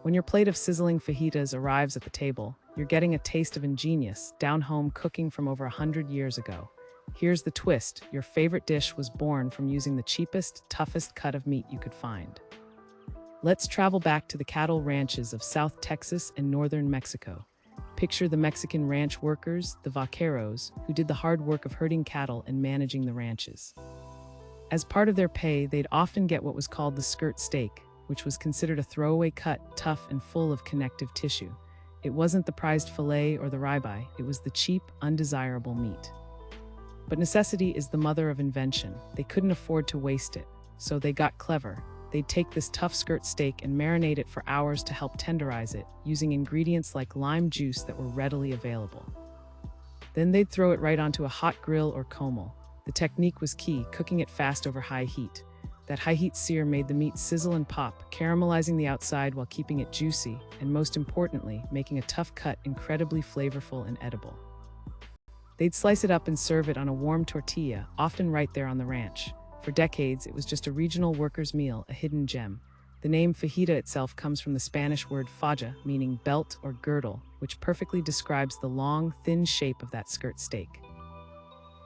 When your plate of sizzling fajitas arrives at the table, you're getting a taste of ingenious, down-home cooking from over 100 years ago. Here's the twist: your favorite dish was born from using the cheapest, toughest cut of meat you could find. Let's travel back to the cattle ranches of South Texas and northern Mexico. Picture the Mexican ranch workers, the vaqueros, who did the hard work of herding cattle and managing the ranches. As part of their pay, they'd often get what was called the skirt steak, which was considered a throwaway cut, tough and full of connective tissue. It wasn't the prized fillet or the ribeye, it was the cheap, undesirable meat. But necessity is the mother of invention. They couldn't afford to waste it, so they got clever. They'd take this tough skirt steak and marinate it for hours to help tenderize it, using ingredients like lime juice that were readily available. Then they'd throw it right onto a hot grill or comal. The technique was key, cooking it fast over high heat. That high heat sear made the meat sizzle and pop, caramelizing the outside while keeping it juicy, and most importantly, making a tough cut incredibly flavorful and edible. They'd slice it up and serve it on a warm tortilla, often right there on the ranch. For decades, it was just a regional worker's meal, a hidden gem. The name fajita itself comes from the Spanish word faja, meaning belt or girdle, which perfectly describes the long, thin shape of that skirt steak.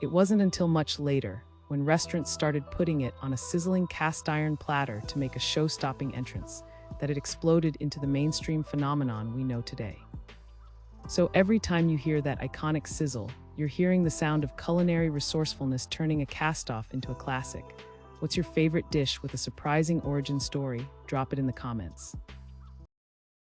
It wasn't until much later, when restaurants started putting it on a sizzling cast iron platter to make a show-stopping entrance, that it exploded into the mainstream phenomenon we know today. So every time you hear that iconic sizzle, you're hearing the sound of culinary resourcefulness turning a cast-off into a classic. What's your favorite dish with a surprising origin story? Drop it in the comments.